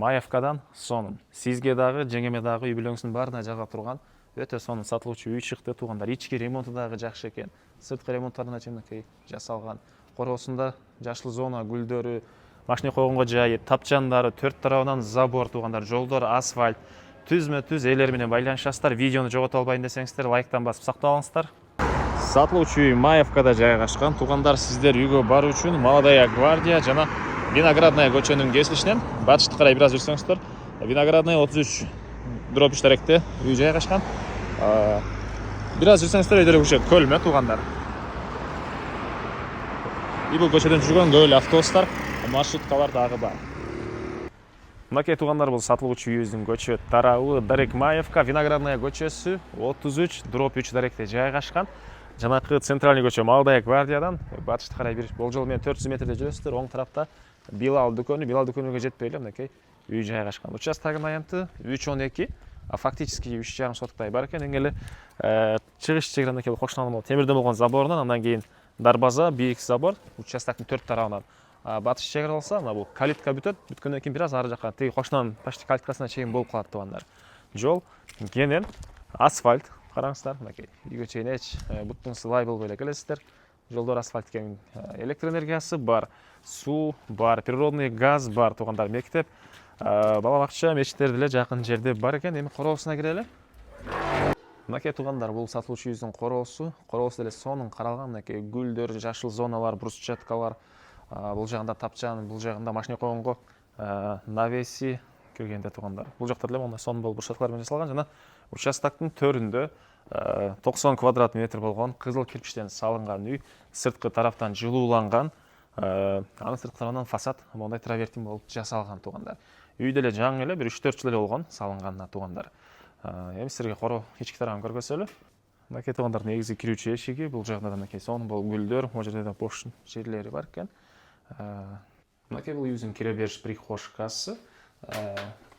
Маевкадан сонун. Сизге дагы, жеңеме дагы үй бүлөңүздүн баарына жага турган өтө сонун сатылуучу үй чыкты туугандар. Ички ремонту дагы жакшы экен. Сырткы ремонттарына чейин жасалган. Короосунда жашыл зона, гүлдөрү, машина койгонго жайы, тапчандары, төрт тарабынан забор туугандар, жолдор асфальт. Түзмө-түз элер менен байланышасыздар. Видеону жогото албайын десеңиздер, лайктан басып сактап алыңыздар. Сатылуучу үй Маевкада жайгашкан. Туугандар, сиздер үйгө баруу үчүн Молодая гвардия жана Виноградная көчөнүн кесилишинен батышты карай бир аз жүрсөңүздөр, Виноградная 33/3 теректе үй жайгашкан. Бир аз жүрсөңүздөр өйдө эле көлмө туугандар. Бул көчөдөн жүргөн көп эле автобустар, маршруткалар дагы бар. Мынакей туугандар, бул сатылуучу үйүбүздүн көчө тарабы Дарек Маевка, Виноградная көчөсү 33/3 теректе жайгашкан. Жанакы центральный көчө Молодая гвардиядан батышты карай бир болжол менен 400 метрде жүрөсүздөр. Оң тарапта Билал дүкөнүгө жетпей эле мынакей үй жайгашкан. Участогунун аянты 3.12, а фактически 3,5 соткадай бар экен. Эң эле чыгыш жери мынакей кошуналган темирден болгон заборунан, андан кийин дарбаза, бийик забор, участоктун төрт тарабынан. Батыш чегара болсо, мына бул калитка бүтөт. Бүткөндөн кийин бир аз ары жака тиги кошунанын почти калиткасына чейин болуп калат туугандар. Жол кенен, асфальт. Караңыздар, мынакей үйгө чейин эч буттун сылай болбой эле келесиздер. Жолдор асфальт экен, электр энергиясы бар, суу бар, природный газ бар туугандар. Мектеп, бала бакча, мечиттер деле жакын жерде бар экен. Эми короосуна кирели. Мынакей туугандар, бул сатылуучу үйүбүздүн короосу. Короосу деле сонун каралган, мынакей гүлдөр, жашыл зоналар, брусчаткалар. Бул жагында тапчан, бул жагында машина койгонго навеси киргенде туугандар. Бул жакта деле мондай сонун болуп брусчаткалар менен жасалган жана участоктун төрүндө 90 квадрат метр болгон кызыл кирпичтен салынган үй, сырткы тараптан жылууланган, анын сырткы тарабынан фасад мондай травертин болуп жасалган туугандар. Үй деле жаңы эле, бир 3-4 жыл эле болгон салынганына туугандар. Эми силерге короо ички тарабын көргөзөлү. Мынакей туугандар, негизи кирүүчү эшиги, бул жагында да мынакей сонун болуп гүлдөр, могу жерде да бош жерлери бар экен. Мынакей бул үйүбүздүн кире бериш прихожкасы.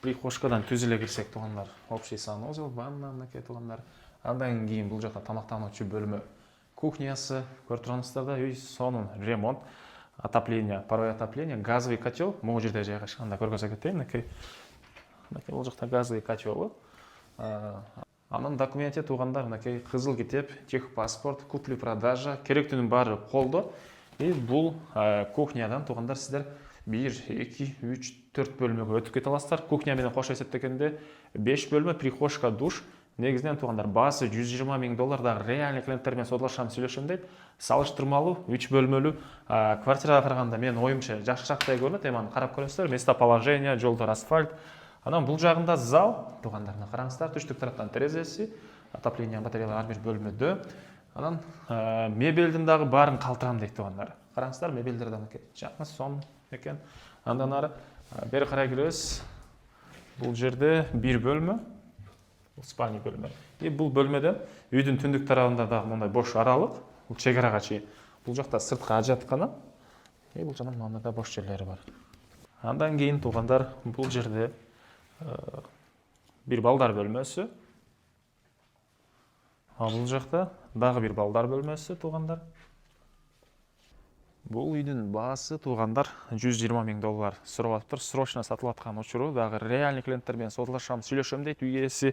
Прихожкадан түз эле кирсек туугандар, общий санузел, ванна мынакей туугандар. Андан кийин бул жакта тамактануучу бөлмө, кухнясы, көрүп тургансыздар да, үй сонун ремонт, отопление, паровой отопление, газовый котел могу жерде жайгашкан. Да көргөзө кетейин, мынакей бул жакта газовый котел. Анын документи туугандар, мынакей кызыл китеп, техпаспорт, купли-продажа, керектүүнүн баары колдо. И бул кухнядан туугандар сиздер 1, 2, 3, 4 бөлмөгө өтүп кете аласыздар. Кухня менен кошо эсептегенде 5 бөлмө, прихожка, душ. Негизинен туугандар, баасы $120 000 дагы реальный клиенттер менен содалашам, сүйлөшөм дейт. Салыштырмалуу 3 бөлмөлүү квартирага караганда менин оюмча жакшыраактай көрүнөт. Эми аны карап көрөсүздөр. Местоположение, жолдор асфальт. Анан бул жагында зал, туугандар, караңыздар, түштүк тараптан терезеси, отопление батареялар ар бир бөлмөдө. Анан мебелдин дагы баарын калтырам дейт туугандар. Караңыздар, мебелдер да мынакей жакын сонун экен. Андан ары бери карай киребиз. Бул жерде бир бөлмө, спальный бөлмө. И бул бөлмөдөн үйдүн түндүк тарабында дагы мондай бош аралык, бул чегарага чейин. Бул жакта сырткы ажаткана. И бул жактан мында да бош жерлери бар. Андан кийин туугандар, бул жерде бир балдар бөлмөсү. Бул жакта дагы бир балдар бөлмөсү туугандар. Бул үйдүн баасы туугандар $120 000 сурап атыптыр. Срочно сатылып аткан учуру, дагы реальный клиенттер менен содалашам, сүйлөшөм дейт. Үй ээси,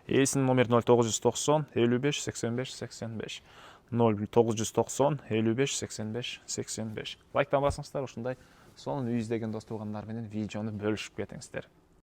ээсинин номери 0990 55 85 85. 0990 55 85 85. Лайктан басыңыздар, ушундай сонун үй издеген дос туугандар менен видеону бөлүшүп кетиңиздер.